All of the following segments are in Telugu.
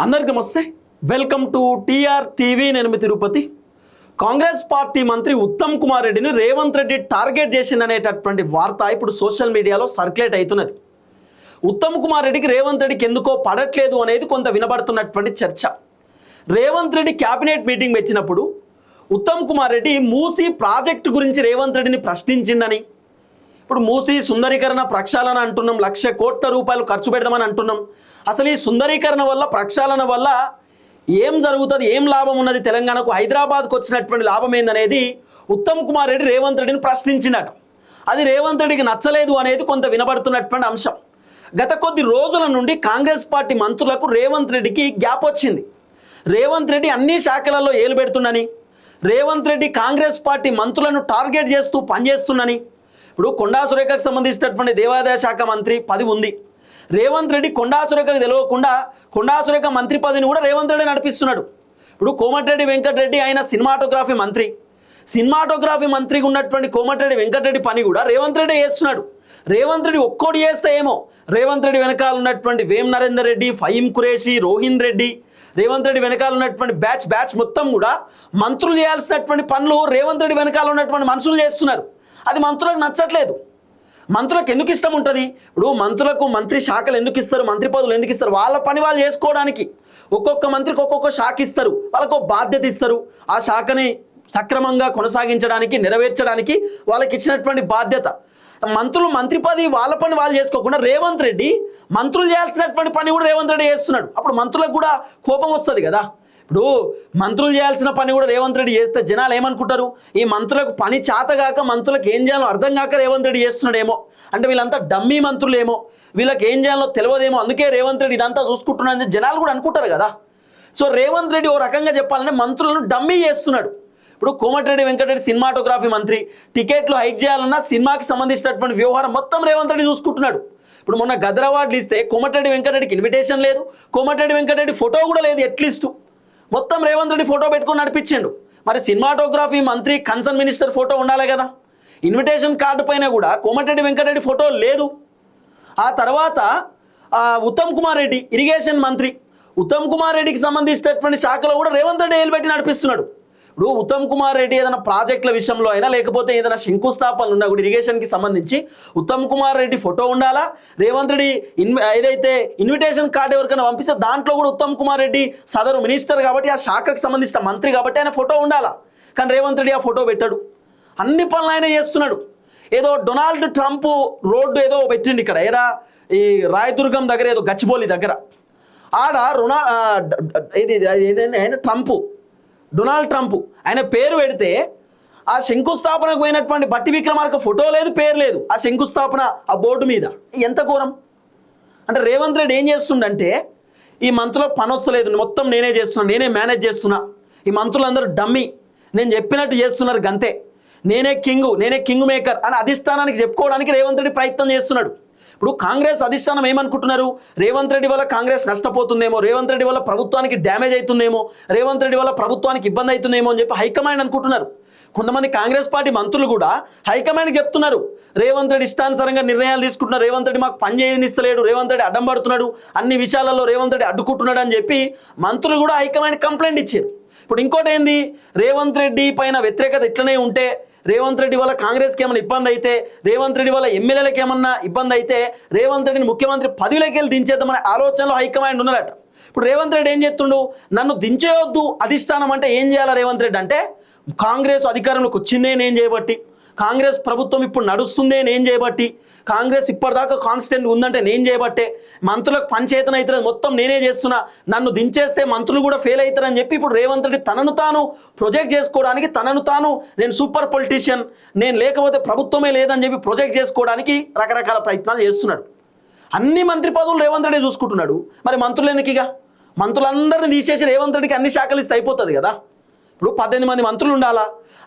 అందరికీ నమస్తే. Welcome to TR TV. నేను మీ తిరుపతి. కాంగ్రెస్ పార్టీ మంత్రి ఉత్తమ్ కుమార్ రెడ్డిని రేవంత్ రెడ్డి టార్గెట్ చేసిందనేటటువంటి వార్త ఇప్పుడు సోషల్ మీడియాలో సర్క్యులేట్ అవుతున్నది. ఉత్తమ్ కుమార్ రెడ్డికి రేవంత్ రెడ్డికి ఎందుకో పడట్లేదు అనేది కొంత వినబడుతున్నటువంటి చర్చ. రేవంత్ రెడ్డి క్యాబినెట్ మీటింగ్ పెట్టినప్పుడు ఉత్తమ్ కుమార్ రెడ్డి మూసీ ప్రాజెక్టు గురించి రేవంత్ రెడ్డిని ప్రశ్నించిందని, ఇప్పుడు మూసీ సుందరీకరణ ప్రక్షాళన అంటున్నాం, 1,00,000 కోట్ల రూపాయలు ఖర్చు పెడదామని అంటున్నాం. అసలు ఈ సుందరీకరణ వల్ల, ప్రక్షాళన వల్ల ఏం జరుగుతుంది, ఏం లాభం ఉన్నది, తెలంగాణకు హైదరాబాద్కు వచ్చినటువంటి లాభం ఏందనేది ఉత్తమ్ కుమార్ రెడ్డి రేవంత్ రెడ్డిని ప్రశ్నించినట. అది రేవంత్ రెడ్డికి నచ్చలేదు అనేది కొంత వినబడుతున్నటువంటి అంశం. గత కొద్ది రోజుల నుండి కాంగ్రెస్ పార్టీ మంత్రులకు రేవంత్ రెడ్డికి గ్యాప్ వచ్చింది. రేవంత్ రెడ్డి అన్ని శాఖలలో ఏలు పెడుతున్నని, రేవంత్ రెడ్డి కాంగ్రెస్ పార్టీ మంత్రులను టార్గెట్ చేస్తూ పనిచేస్తున్నని. ఇప్పుడు కొండా సురేఖకు సంబంధించినటువంటి దేవాదాయ శాఖ మంత్రి పదవి ఉంది. రేవంత్ రెడ్డి కొండా సురేఖకు తెలియకుండా కొండా సురేఖ మంత్రి పదవిని కూడా రేవంత్ రెడ్డి నడిపిస్తున్నాడు. ఇప్పుడు కోమటిరెడ్డి వెంకటరెడ్డి ఆయన సినిమాటోగ్రఫీ మంత్రి, సినిమాటోగ్రఫీ మంత్రికి ఉన్నటువంటి కోమటిరెడ్డి వెంకటరెడ్డి పని కూడా రేవంత్ రెడ్డి చేస్తున్నాడు. రేవంత్ రెడ్డి ఒక్కోటి చేస్తే ఏమో, రేవంత్ రెడ్డి వెనకాల ఉన్నటువంటి వేం నరేందర్ రెడ్డి, ఫహీం ఖురేషి, రోహిన్ రెడ్డి, రేవంత్ రెడ్డి వెనకాల ఉన్నటువంటి బ్యాచ్ మొత్తం కూడా మంత్రులు చేయాల్సినటువంటి పనులు రేవంత్ రెడ్డి వెనకాల ఉన్నటువంటి మనుషులు చేస్తున్నారు. అది మంత్రులకు నచ్చట్లేదు. మంత్రులకు ఎందుకు ఇష్టం ఉంటుంది? ఇప్పుడు మంత్రులకు మంత్రి శాఖలు ఎందుకు ఇస్తారు, మంత్రి పదవులు ఎందుకు ఇస్తారు? వాళ్ళ పని వాళ్ళు చేసుకోవడానికి. ఒక్కొక్క మంత్రికి ఒక్కొక్క శాఖ ఇస్తారు, వాళ్ళకు బాధ్యత ఇస్తారు. ఆ శాఖని సక్రమంగా కొనసాగించడానికి, నెరవేర్చడానికి వాళ్ళకి ఇచ్చినటువంటి బాధ్యత. మంత్రులు మంత్రి పదవి వాళ్ళ పని వాళ్ళు చేసుకోకుండా రేవంత్ రెడ్డి మంత్రులు చేయాల్సినటువంటి పని కూడా రేవంత్ రెడ్డి చేస్తున్నాడు. అప్పుడు మంత్రులకు కూడా కోపం వస్తుంది కదా. ఇప్పుడు మంత్రులు చేయాల్సిన పని కూడా రేవంత్ రెడ్డి చేస్తే జనాలు ఏమనుకుంటారు? ఈ మంత్రులకు పని చేతగాక, మంత్రులకు ఏం చేయాలో అర్థం కాక రేవంత్ రెడ్డి చేస్తున్నాడేమో, అంటే వీళ్ళంతా డమ్మీ మంత్రులేమో, వీళ్ళకి ఏం చేయాలో తెలియదేమో, అందుకే రేవంత్ రెడ్డి ఇదంతా చూసుకుంటున్నాడని జనాలు కూడా అనుకుంటారు కదా. సో రేవంత్ రెడ్డి ఓ రకంగా చెప్పాలంటే మంత్రులను డమ్మీ చేస్తున్నాడు. ఇప్పుడు కోమటిరెడ్డి వెంకటరెడ్డి సినిమాటోగ్రఫీ మంత్రి, టికెట్లు హైక్ చేయాలన్నా సినిమాకి సంబంధించినటువంటి వ్యవహారం మొత్తం రేవంత్ రెడ్డి చూసుకుంటున్నాడు. ఇప్పుడు మొన్న గదర్ అవార్డులు ఇస్తే కోమటిరెడ్డి వెంకటరెడ్డికి ఇన్విటేషన్ లేదు, కోమటిరెడ్డి వెంకటరెడ్డి ఫోటో కూడా లేదు, అట్లీస్ట్ మొత్తం రేవంత్ రెడ్డి ఫోటో పెట్టుకొని నడిపించిండు. మరి సినిమాటోగ్రఫీ మంత్రి కన్సర్న్ మినిస్టర్ ఫోటో ఉండాలి కదా. ఇన్విటేషన్ కార్డు పైన కూడా కోమటిరెడ్డి వెంకటరెడ్డి ఫోటో లేదు. ఆ తర్వాత ఉత్తమ్ కుమార్ రెడ్డి ఇరిగేషన్ మంత్రి, ఉత్తమ్ కుమార్ రెడ్డికి సంబంధించినటువంటి శాఖలో కూడా రేవంత్ రెడ్డి ఏలు పెట్టి నడిపిస్తున్నాడు. ఇప్పుడు ఉత్తమ్ కుమార్ రెడ్డి ఏదైనా ప్రాజెక్టుల విషయంలో అయినా, లేకపోతే ఏదైనా శంకుస్థాపనలు ఉన్నా కూడా ఇరిగేషన్కి సంబంధించి ఉత్తమ్ కుమార్ రెడ్డి ఫోటో ఉండాలా. రేవంత్ రెడ్డి ఏదైతే ఇన్విటేషన్ కార్డు ఎవరికైనా పంపిస్తే దాంట్లో కూడా ఉత్తమ్ కుమార్ రెడ్డి సదరు మినిస్టర్ కాబట్టి, ఆ శాఖకు సంబంధించిన మంత్రి కాబట్టి ఆయన ఫోటో ఉండాలా. కానీ రేవంత్ రెడ్డి ఆ ఫోటో పెట్టాడు. అన్ని పనులు ఆయన చేస్తున్నాడు. ఏదో డొనాల్డ్ ట్రంప్ రోడ్డు ఏదో పెట్టిండు ఇక్కడ, ఏరా ఈ రాయదుర్గం దగ్గర, ఏదో గచ్చిబౌలి దగ్గర, ఆడ ఆయన డొనాల్డ్ ట్రంప్ ఆయన పేరు పెడితే ఆ శంకుస్థాపనకు పోయినటువంటి బట్టి విక్రమార్క ఫోటో లేదు, పేరు లేదు ఆ శంకుస్థాపన ఆ బోర్డు మీద. ఎంత ఘోరం! అంటే రేవంత్ రెడ్డి ఏం చేస్తుండంటే, ఈ మంత్రులకు పని వస్తలేదు, మొత్తం నేనే చేస్తున్నా, నేనే మేనేజ్ చేస్తున్నా, ఈ మంత్రులందరూ డమ్మీ, నేను చెప్పినట్టు చేస్తున్నారు గంతే, నేనే కింగ్ మేకర్ అని అధిష్టానానికి చెప్పుకోవడానికి రేవంత్ రెడ్డి ప్రయత్నం చేస్తున్నాడు. ఇప్పుడు కాంగ్రెస్ అధిష్టానం ఏమనుకుంటున్నారు? రేవంత్ రెడ్డి వల్ల కాంగ్రెస్ నష్టపోతుందేమో, రేవంత్ రెడ్డి వల్ల ప్రభుత్వానికి డ్యామేజ్ అవుతుందేమో, రేవంత్ రెడ్డి వల్ల ప్రభుత్వానికి ఇబ్బంది అవుతుందేమో అని చెప్పి హైకమాండ్ అనుకుంటున్నారు. కొంతమంది కాంగ్రెస్ పార్టీ మంత్రులు కూడా హైకమాండ్కి చెప్తున్నారు, రేవంత్ రెడ్డి ఇష్టానుసారంగా నిర్ణయాలు తీసుకుంటున్నారు, రేవంత్ రెడ్డి మాకు పని చేయనిస్తలేడు, రేవంత్ రెడ్డి అడ్డం పడుతున్నాడు, అన్ని విషయాలలో రేవంత్ రెడ్డి అడ్డుకుంటున్నాడు అని చెప్పి మంత్రులు కూడా హైకమాండ్ కంప్లైంట్ ఇచ్చారు. ఇప్పుడు ఇంకోటి ఏంది, రేవంత్ రెడ్డి పైన వ్యతిరేకత ఇట్లనే ఉంటే, రేవంత్ రెడ్డి వల్ల కాంగ్రెస్కి ఏమైనా ఇబ్బంది అయితే, రేవంత్ రెడ్డి వల్ల ఎమ్మెల్యేలకు ఏమన్నా ఇబ్బంది అయితే రేవంత్ రెడ్డిని ముఖ్యమంత్రి పదవిలోకి వెళ్ళి దించేద్దామనే ఆలోచనలో హైకమాండ్ ఉన్నారట. ఇప్పుడు రేవంత్ రెడ్డి ఏం చేస్తుండు, నన్ను దించేయొద్దు అధిష్టానం అంటే ఏం చేయాలా రేవంత్ రెడ్డి అంటే, కాంగ్రెస్ అధికారంలోకి వచ్చిందే నేను చేయబట్టి, కాంగ్రెస్ ప్రభుత్వం ఇప్పుడు నడుస్తుందే నేను చేయబట్టి, కాంగ్రెస్ ఇప్పటిదాకా కాన్స్టెంట్ ఉందంటే నేను చేయబట్టే, మంత్రులకు పంచేతన అవుతుంది మొత్తం నేనే చేస్తున్నా, నన్ను దించేస్తే మంత్రులు కూడా ఫెయిల్ అవుతారని చెప్పి ఇప్పుడు రేవంత్ రెడ్డి తనను తాను ప్రొజెక్ట్ చేసుకోవడానికి, తనను తాను నేను సూపర్ పొలిటీషియన్, నేను లేకపోతే ప్రభుత్వమే లేదని చెప్పి ప్రొజెక్ట్ చేసుకోవడానికి రకరకాల ప్రయత్నాలు చేస్తున్నాడు. అన్ని మంత్రి పదవులు రేవంత్ రెడ్డి చూసుకుంటున్నాడు. మరి మంత్రులు ఎందుకు? ఇక మంత్రులందరినీ తీసేసి రేవంత్ రెడ్డికి అన్ని శాఖలు ఇస్తే అయిపోతుంది కదా. ఇప్పుడు 18 మంది మంత్రులు ఉండాలా,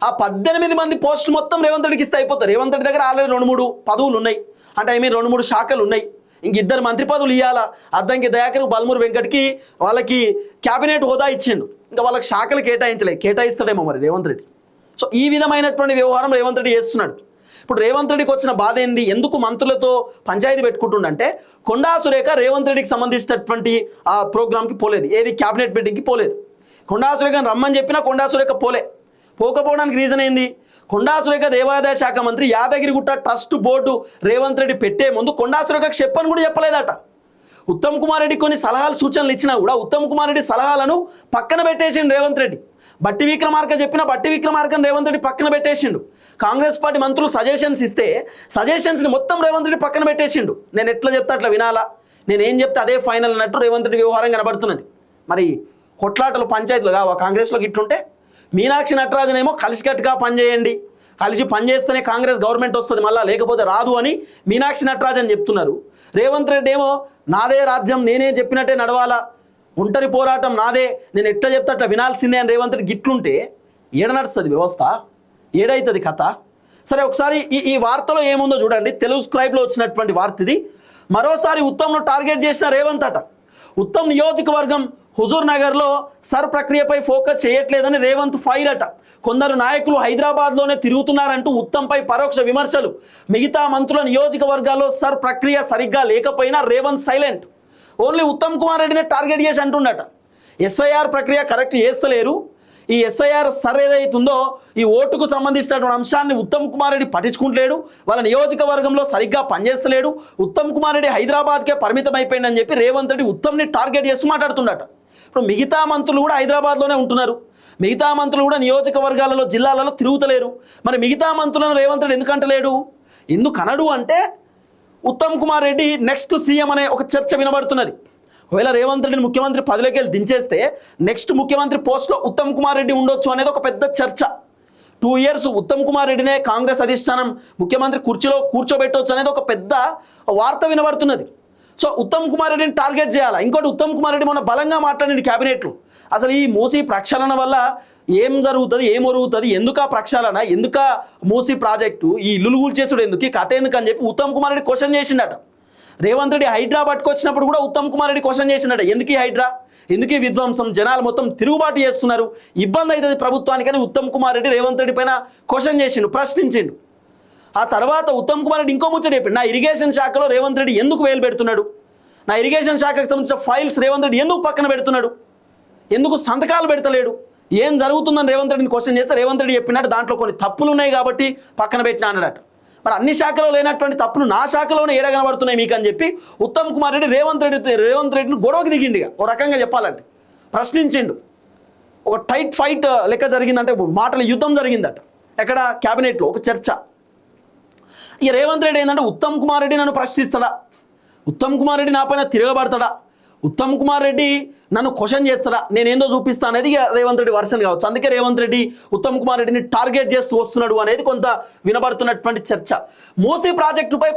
ఆ 18 మంది పోస్టులు మొత్తం రేవంత్ రెడ్డికి ఇస్తే అయిపోతుంది. రేవంత్ రెడ్డి దగ్గర ఆల్రెడీ 2-3 పదవులు ఉన్నాయి, అంటే 2-3 శాఖలు ఉన్నాయి, ఇంక 2 మంత్రి పదవులు ఇవ్వాలా. అద్దంకి దయాకర్, బల్మూరు వెంకట్కి వాళ్ళకి క్యాబినెట్ హోదా ఇచ్చిండు, ఇంకా వాళ్ళకి శాఖలు కేటాయిస్తాడేమో మరి రేవంత్ రెడ్డి. సో ఈ విధమైనటువంటి వ్యవహారం రేవంత్ రెడ్డి చేస్తున్నాడు. ఇప్పుడు రేవంత్ రెడ్డికి వచ్చిన బాధ ఏంది, ఎందుకు మంత్రులతో పంచాయతీ పెట్టుకుంటుండంటే కొండా సురేఖ రేవంత్ రెడ్డికి సంబంధించినటువంటి ఆ ప్రోగ్రామ్కి పోలేదు, ఏది క్యాబినెట్ మీటింగ్కి పోలేదు. కొండా సురేఖను రమ్మని చెప్పినా కొండా సురేఖ పోకపోవడానికి రీజన్ ఏంది, కొండా సురేఖ దేవాదాయ శాఖ మంత్రి యాదగిరిగుట్ట ట్రస్ట్ బోర్డు రేవంత్ రెడ్డి పెట్టే ముందు కొండా సురేఖకు చెప్పని కూడా చెప్పలేదట. ఉత్తమ్ కుమార్ రెడ్డి కొన్ని సలహాలు సూచనలు ఇచ్చినా కూడా ఉత్తమ్ కుమార్ రెడ్డి సలహాలను పక్కన పెట్టేసిండు రేవంత్ రెడ్డి. బట్టి విక్రమార్క చెప్పిన బట్టి విక్రమార్కను రేవంత్ రెడ్డి పక్కన పెట్టేసిండు. కాంగ్రెస్ పార్టీ మంత్రులు సజెషన్స్ ఇస్తే సజెషన్స్ని మొత్తం రేవంత్ రెడ్డి పక్కన పెట్టేసిండు. నేను ఎట్లా చెప్తే అట్లా వినాలా, నేను ఏం చెప్తే అదే ఫైనల్ అన్నట్టు రేవంత్ రెడ్డి వ్యవహారం కనబడుతున్నది. మరి కొట్లాటలు పంచాయతీలు కావా కాంగ్రెస్లోకి ఇట్లుంటే? మీనాక్షి నటరాజన్ ఏమో కలిసికట్టుగా పనిచేయండి, కలిసి పనిచేస్తేనే కాంగ్రెస్ గవర్నమెంట్ వస్తుంది మళ్ళా, లేకపోతే రాదు అని మీనాక్షి నటరాజన్ చెప్తున్నారు. రేవంత్ రెడ్డి ఏమో నాదే రాజ్యం, నేనే చెప్పినట్టే నడవాలా, ఒంటరి పోరాటం నాదే, నేను ఎట్లా చెప్తే అట్లా వినాల్సిందే అని రేవంత్ రెడ్డి గిట్లుంటే ఏడ నడుస్తుంది వ్యవస్థ, ఏడైతుంది కథ? సరే ఒకసారి ఈ వార్తలో ఏముందో చూడండి. తెలుగు స్క్రైబ్లో వచ్చినటువంటి వార్త ఇది. మరోసారి ఉత్తమ్ను టార్గెట్ చేసిన రేవంత్ అట. ఉత్తమ్ నియోజకవర్గం హుజూర్ నగర్లో సర్ ప్రక్రియపై ఫోకస్ చేయట్లేదని రేవంత్ ఫైర్ అట. కొందరు నాయకులు హైదరాబాద్లోనే తిరుగుతున్నారంటూ ఉత్తమ్పై పరోక్ష విమర్శలు. మిగతా మంత్రుల నియోజకవర్గాల్లో సర్ ప్రక్రియ సరిగ్గా లేకపోయినా రేవంత్ సైలెంట్. ఓన్లీ ఉత్తమ్ కుమార్ రెడ్డినే టార్గెట్ చేసి అంటుండట. ఎస్ఐఆర్ ప్రక్రియ కరెక్ట్ చేస్తలేరు, ఈ ఎస్ఐఆర్ సర్ ఏదైతుందో ఈ ఓటుకు సంబంధించినటువంటి అంశాన్ని ఉత్తమ్ కుమార్ రెడ్డి పట్టించుకుంటలేడు, వాళ్ళ నియోజకవర్గంలో సరిగ్గా పనిచేస్తలేడు, ఉత్తమ్ కుమార్ రెడ్డి హైదరాబాద్కే పరిమితం అయిపోయిందని చెప్పి రేవంత్ రెడ్డి ఉత్తమ్ని టార్గెట్ చేసి మాట్లాడుతుండట. ఇప్పుడు మిగతా మంత్రులు కూడా హైదరాబాద్లోనే ఉంటున్నారు, మిగతా మంత్రులు కూడా నియోజకవర్గాలలో జిల్లాలలో తిరుగుతలేరు. మరి మిగతా మంత్రులను రేవంత్ రెడ్డి ఎందుకు అంటలేడు? ఎందుకు అనడు అంటే ఉత్తమ్ కుమార్ రెడ్డి నెక్స్ట్ సీఎం అనే ఒక చర్చ వినబడుతున్నది. ఒకవేళ రేవంత్ రెడ్డిని ముఖ్యమంత్రి పదవిలోకి వెళ్ళి దించేస్తే నెక్స్ట్ ముఖ్యమంత్రి పోస్ట్లో ఉత్తమ్ కుమార్ రెడ్డి ఉండొచ్చు అనేది ఒక పెద్ద చర్చ. 2 years ఉత్తమ్ కుమార్ రెడ్డినే కాంగ్రెస్ అధిష్టానం ముఖ్యమంత్రి కుర్చీలో కూర్చోబెట్టవచ్చు అనేది ఒక పెద్ద వార్త వినబడుతున్నది. సో ఉత్తమ్ కుమార్ రెడ్డిని టార్గెట్ చేయాలా? ఇంకోటి, ఉత్తమ్ కుమార్ రెడ్డి మొన్న బలంగా మాట్లాడింది క్యాబినెట్లో. అసలు ఈ మూసీ ప్రక్షాళన వల్ల ఏం జరుగుతుంది, ఏం ఒరుగుతుంది, ఎందుక ప్రక్షాళన, ఎందుక మూసీ ప్రాజెక్టు, ఈ ఇల్లులు కూల్చేసుడు ఎందుకు, ఈ కథ ఎందుకు అని చెప్పి ఉత్తమ్ కుమార్ రెడ్డి క్వశ్చన్ చేసిండట. రేవంత్ రెడ్డి హైడ్రా పట్టుకొచ్చినప్పుడు కూడా ఉత్తమ్ కుమార్ రెడ్డి క్వశ్చన్ చేసిండట, ఎందుకు ఈ హైడ్రా, ఎందుకు ఈ విధ్వంసం, జనాలు మొత్తం తిరుగుబాటు చేస్తున్నారు, ఇబ్బంది అవుతుంది ప్రభుత్వానికని ఉత్తమ్ కుమార్ రెడ్డి రేవంత్ రెడ్డి పైన క్వశ్చన్ చేసిండు, ప్రశ్నించిండు. ఆ తర్వాత ఉత్తమ్ కుమార్ రెడ్డి ఇంకో ముచ్చట చెప్పిండు, నా ఇరిగేషన్ శాఖలో రేవంత్ రెడ్డి ఎందుకు వేలు పెడుతున్నాడు, నా ఇరిగేషన్ శాఖకు సంబంధించిన ఫైల్స్ రేవంత్ రెడ్డి ఎందుకు పక్కన పెడుతున్నాడు, ఎందుకు సంతకాలు పెడతలేడు, ఏం జరుగుతుందని రేవంత్ రెడ్డిని క్వశ్చన్ చేస్తే రేవంత్ రెడ్డి చెప్పినట్టు దాంట్లో కొన్ని తప్పులు ఉన్నాయి కాబట్టి పక్కన పెట్టినా అన్నాడట. మరి అన్ని శాఖలో లేనటువంటి తప్పులు నా శాఖలోనే ఏడ కనబడుతున్నాయి మీకు అని చెప్పి ఉత్తమ్ కుమార్ రెడ్డి రేవంత్ రెడ్డిని గొడవకి దిగిండిగా ఓ రకంగా చెప్పాలంటే ప్రశ్నించిండు. ఒక టైట్ ఫైట్ లెక్క జరిగిందంటే, మాటల యుద్ధం జరిగిందట ఎక్కడ, క్యాబినెట్లో ఒక చర్చ. ఇక రేవంత్ రెడ్డి ఏంటంటే ఉత్తమ్ కుమార్ రెడ్డి నన్ను ప్రశ్నిస్తాడా, ఉత్తమ్ కుమార్ రెడ్డి నా పైన తిరగబడతాడా, ఉత్తమ్ కుమార్ రెడ్డి నన్ను క్వశ్చన్ చేస్తాడా, నేనేందో చూపిస్తా అనేది రేవంత్ రెడ్డి వర్షన్ కావచ్చు. అందుకే రేవంత్ రెడ్డి ఉత్తమ్ కుమార్ రెడ్డిని టార్గెట్ చేస్తూ వస్తున్నాడు అనేది కొంత వినబడుతున్నటువంటి చర్చ. మూసీ ప్రాజెక్టుపై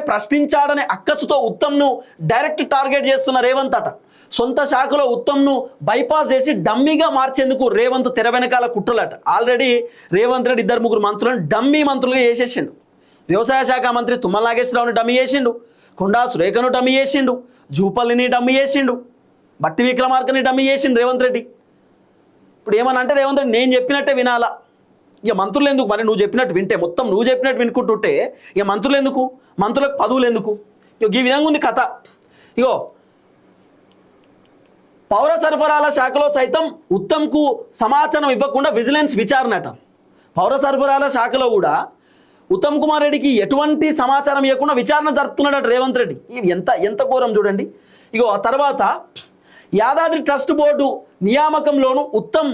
ప్రశ్నించాడనే అక్కసుతో ఉత్తమ్ను డైరెక్ట్ టార్గెట్ చేస్తున్న రేవంత్ అట. సొంత శాఖలో ఉత్తమ్ను బైపాస్ చేసి డమ్మీగా మార్చేందుకు రేవంత్ తెర వెనకాల కుట్రలట. ఆల్రెడీ రేవంత్ రెడ్డి 2-3 మంత్రులను డమ్మీ మంత్రులుగా చేసేసిండు. వ్యవసాయ శాఖ మంత్రి తుమ్మల నాగేశ్వరరావుని డమ్మీ చేసిండు, కొండా సురేఖను డమ్మీ చేసిండు, జూపల్లిని డమ్మీ చేసిండు, బట్టి విక్రమార్కని డమ్మీ చేసిండు రేవంత్ రెడ్డి. ఇప్పుడు ఏమన్నా అంటే రేవంత్ రెడ్డి నేను చెప్పినట్టే వినాలా, ఇక మంత్రులు ఎందుకు, మరి నువ్వు చెప్పినట్టు వింటే మొత్తం నువ్వు చెప్పినట్టు వినుకుంటుంటే ఇక మంత్రులు ఎందుకు, మంత్రులకు పదవులు ఎందుకు, ఇక ఈ విధంగా ఉంది కథ. ఇగో పౌర సరఫరాల శాఖలో సైతం ఉత్తమ్కు సమాచారం ఇవ్వకుండా విజిలెన్స్ విచారణట. పౌర సరఫరాల శాఖలో కూడా ఉత్తమ్ కుమార్ రెడ్డికి ఎటువంటి సమాచారం ఇవ్వకుండా విచారణ జరుపుతున్నాడట రేవంత్ రెడ్డి. ఇది ఎంత ఘోరం చూడండి. ఇగో ఆ తర్వాత యాదాద్రి ట్రస్ట్ బోర్డు నియామకంలోను ఉత్తమ్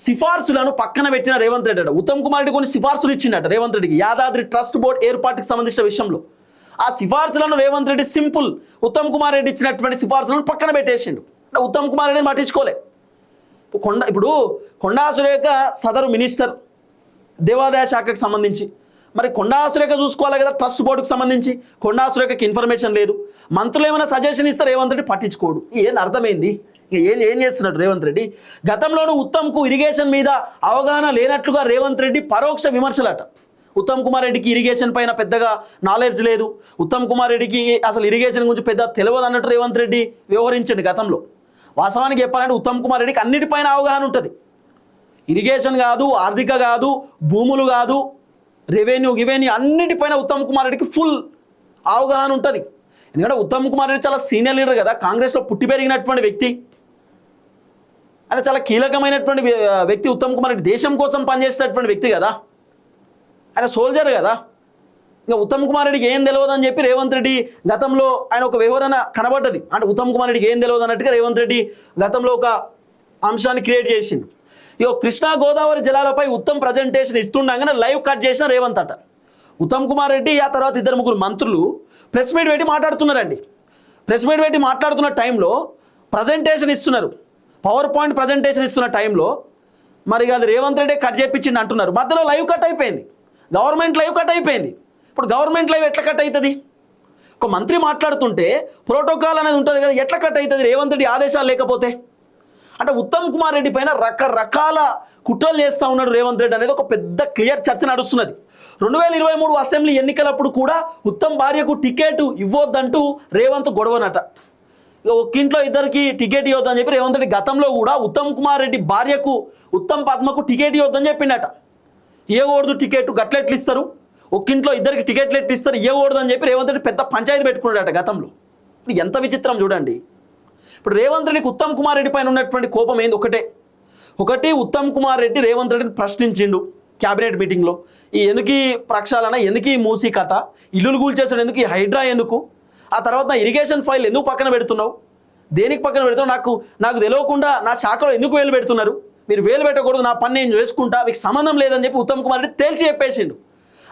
సిఫార్సులను పక్కన పెట్టిన రేవంత్ రెడ్డి అట. ఉత్తమ్ కుమార్ రెడ్డి కొన్ని సిఫార్సులు ఇచ్చిండట రేవంత్ రెడ్డికి యాదాద్రి ట్రస్ట్ బోర్డు ఏర్పాటుకు సంబంధించిన విషయంలో. ఆ సిఫార్సులను రేవంత్ రెడ్డి సింపుల్ ఉత్తమ్ కుమార్ రెడ్డి ఇచ్చినటువంటి సిఫార్సులను పక్కన పెట్టేసిండు. ఉత్తమ్ కుమార్ రెడ్డిని పట్టించుకోలే. ఇప్పుడు కొండా సురేఖ సదరు మినిస్టర్ దేవాదాయ శాఖకు సంబంధించి, మరి కొండా సురేఖ చూసుకోవాలి కదా ట్రస్ట్ బోర్డుకు సంబంధించి. కొండా సురేఖకి ఇన్ఫర్మేషన్ లేదు, మంత్రులు ఏమైనా సజెషన్ ఇస్తే రేవంత్ రెడ్డి పట్టించుకోడు. ఏం అర్థమైంది, ఏం చేస్తున్నాడు రేవంత్ రెడ్డి? గతంలోనూ ఉత్తమ్కు ఇరిగేషన్ మీద అవగాహన లేనట్లుగా రేవంత్ రెడ్డి పరోక్ష విమర్శలట. ఉత్తమ్ కుమార్ రెడ్డికి ఇరిగేషన్ పైన పెద్దగా నాలెడ్జ్ లేదు, ఉత్తమ్ కుమార్ రెడ్డికి అసలు ఇరిగేషన్ గురించి పెద్ద తెలియదు అన్నట్టు రేవంత్ రెడ్డి వ్యవహరించండి గతంలో. వాస్తవానికి చెప్పాలంటే ఉత్తమ్ కుమార్ రెడ్డికి అన్నిటిపైన అవగాహన ఉంటుంది. ఇరిగేషన్ కాదు, ఆర్థిక కాదు, భూములు కాదు, రెవెన్యూ అన్నిటిపైన ఉత్తమ్ కుమార్ రెడ్డికి ఫుల్ అవగాహన ఉంటుంది. ఎందుకంటే ఉత్తమ్ కుమార్ రెడ్డి చాలా సీనియర్ లీడర్ కదా, కాంగ్రెస్లో పుట్టి పెరిగినటువంటి వ్యక్తి, ఆయన చాలా కీలకమైనటువంటి వ్యక్తి. ఉత్తమ్ కుమార్ రెడ్డి దేశం కోసం పనిచేసేటటువంటి వ్యక్తి కదా, ఆయన సోల్జర్ కదా. ఇంకా ఉత్తమ్ కుమార్ రెడ్డికి ఏం తెలియదు అని చెప్పి రేవంత్ రెడ్డి గతంలో ఆయన ఒక వివరణ కనబడ్డది. అంటే ఉత్తమ్ కుమార్ రెడ్డికి ఏం తెలియదు అన్నట్టుగా రేవంత్ రెడ్డి గతంలో ఒక అంశాన్ని క్రియేట్ చేసిండు. ఇగో కృష్ణా గోదావరి జలాలపై ఉత్తమ్ ప్రజెంటేషన్ ఇస్తుండగానే లైవ్ కట్ చేసిన రేవంత్ అట. ఉత్తమ్ కుమార్ రెడ్డి ఆ తర్వాత 2-3 మంత్రులు ప్రెస్ మీట్ పెట్టి మాట్లాడుతున్నారండి. ప్రెస్ మీట్ పెట్టి మాట్లాడుతున్న టైంలో ప్రజెంటేషన్ ఇస్తున్నారు, పవర్ పాయింట్ ప్రజెంటేషన్ ఇస్తున్న టైంలో మరి అది రేవంత్ రెడ్డి కట్ చేయించిండి అంటున్నారు. మధ్యలో లైవ్ కట్ అయిపోయింది, గవర్నమెంట్ లైవ్ కట్ అయిపోయింది. ఇప్పుడు గవర్నమెంట్ లైవ్ ఎట్లా కట్ అవుతుంది? ఒక మంత్రి మాట్లాడుతుంటే ప్రోటోకాల్ అనేది ఉంటుంది కదా, ఎట్లా కట్ అవుతుంది రేవంత్ రెడ్డి ఆదేశాలు లేకపోతే? అంటే ఉత్తమ్ కుమార్ రెడ్డి పైన రకరకాల కుట్రలు చేస్తూ ఉన్నాడు రేవంత్ రెడ్డి అనేది ఒక పెద్ద క్లియర్ చర్చ నడుస్తున్నది. 2023 అసెంబ్లీ ఎన్నికలప్పుడు కూడా ఉత్తమ్ భార్యకు టికెట్ ఇవ్వద్దంటూ రేవంత్ గొడవనట. ఇక ఒక్కింట్లో ఇద్దరికి టికెట్ ఇవ్వద్దని చెప్పి రేవంత్ రెడ్డి గతంలో కూడా ఉత్తమ్ కుమార్ రెడ్డి భార్యకు ఉత్తమ్ పద్మకు టికెట్ ఇవ్వద్దని చెప్పిండట. ఇవ్వకూడదు టికెట్, గట్లెట్లు ఇస్తారు, ఒక్కింట్లో ఇద్దరికి టికెట్లు ఎట్లు ఇస్తారు, ఇవ్వకూడదు అని చెప్పి రేవంత్ రెడ్డి పెద్ద పంచాయతీ పెట్టుకున్నాడట గతంలో. ఇప్పుడు ఎంత విచిత్రం చూడండి. ఇప్పుడు రేవంత్ రెడ్డికి ఉత్తమ్ కుమార్ రెడ్డి పైన ఉన్నటువంటి కోపం ఏంది? ఒకటి ఉత్తమ్ కుమార్ రెడ్డి రేవంత్ రెడ్డిని ప్రశ్నించిండు క్యాబినెట్ మీటింగ్లో. ఎందుకు ఈ ప్రక్షాళన, ఎందుకు ఈ మూసీ కథ, ఇల్లులు కూల్చేసాడు ఎందుకు, ఈ హైడ్రా ఎందుకు, ఆ తర్వాత నా ఇరిగేషన్ ఫైల్ ఎందుకు పక్కన పెడుతున్నావు, దేనికి పక్కన పెడుతున్నావు, నాకు తెలియకుండా నా శాఖలో ఎందుకు వేలు పెడుతున్నారు, మీరు వేలు పెట్టకూడదు, నా పని నేను చేసుకుంటా, మీకు సంబంధం లేదని చెప్పి ఉత్తమ్ కుమార్ రెడ్డి తేల్చి చెప్పేసిండు.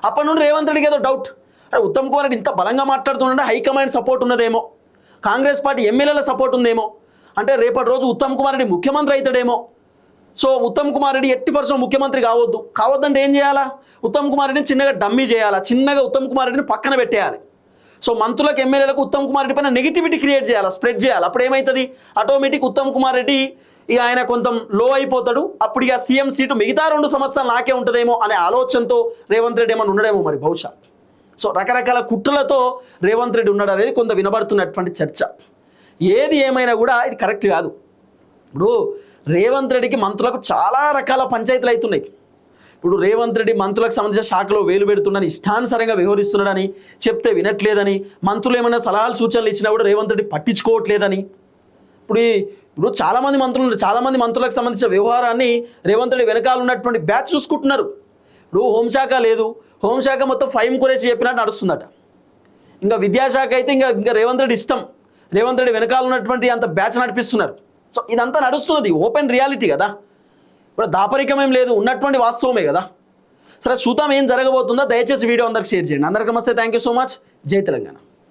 అప్పటి నుండి రేవంత్ రెడ్డికి ఏదో డౌట్, అరే ఉత్తమ్ కుమార్ రెడ్డి ఇంత బలంగా మాట్లాడుతుండే హైకమాండ్ సపోర్ట్ ఉన్నదేమో, కాంగ్రెస్ పార్టీ ఎమ్మెల్యేల సపోర్ట్ ఉందేమో, అంటే రేపటి రోజు ఉత్తమ్ కుమార్ రెడ్డి ముఖ్యమంత్రి అవుతాడేమో. సో ఉత్తమ్ కుమార్ రెడ్డి 80% ముఖ్యమంత్రి కావద్దంటే ఏం చేయాలా? ఉత్తమ్ కుమార్ రెడ్డిని చిన్నగా డమ్మీ చేయాలా, చిన్నగా ఉత్తమ్ కుమార్ రెడ్డిని పక్కన పెట్టేయాలి. సో మంత్రులకు ఎమ్మెల్యేలకు ఉత్తమ్ కుమార్ రెడ్డి పైన నెగిటివిటీ క్రియేట్ చేయాలి, స్ప్రెడ్ చేయాలి. అప్పుడు ఏమవుతుంది? ఆటోమేటిక్ ఉత్తమ్ కుమార్ రెడ్డి ఇక ఆయన కొంచెం లో అయిపోతాడు. అప్పుడు ఇక సీఎం సీటు మిగతా 2 సంవత్సరాలు నాకే ఉంటుందేమో అనే ఆలోచనతో రేవంత్ రెడ్డి ఏమన్నా ఉండడేమో మరి బహుశా. సో రకరకాల కుట్రలతో రేవంత్ రెడ్డి ఉన్నాడు అనేది కొంత వినబడుతున్నటువంటి చర్చ. ఏది ఏమైనా కూడా ఇది కరెక్ట్ కాదు. ఇప్పుడు రేవంత్ రెడ్డికి మంత్రులకు చాలా రకాల పంచాయతీలు అవుతున్నాయి. ఇప్పుడు రేవంత్ రెడ్డి మంత్రులకు సంబంధించిన శాఖలో వేలు పెడుతున్నాడని, ఇష్టానుసారంగా వ్యవహరిస్తున్నాడని, చెప్తే వినట్లేదని, మంత్రులు ఏమైనా సలహాలు సూచనలు ఇచ్చినా కూడా రేవంత్ రెడ్డి పట్టించుకోవట్లేదని. ఇప్పుడు చాలామంది మంత్రులకు సంబంధించిన వ్యవహారాన్ని రేవంత్ రెడ్డి వెనకాల ఉన్నటువంటి బ్యాచ్ చూసుకుంటున్నారు. ఇప్పుడు హోంశాఖ లేదు, హోంశాఖ మొత్తం ఫైమ్ కురేసి చెప్పినట్టు నడుస్తుందట. ఇంకా విద్యాశాఖ అయితే ఇంకా రేవంత్ రెడ్డి ఇష్టం, రేవంత్ రెడ్డి వెనకాల ఉన్నటువంటి అంత బ్యాచ్ నడిపిస్తున్నారు. సో ఇదంతా నడుస్తున్నది, ఓపెన్ రియాలిటీ కదా. ఇప్పుడు దాపరికమేం లేదు, ఉన్నటువంటి వాస్తవమే కదా. సరే చూద్దాం ఏం జరగబోతుందో. దయచేసి వీడియో అందరికి షేర్ చేయండి. అందరికీ నమస్తే, థ్యాంక్ యూ సో మచ్. జై తెలంగాణ.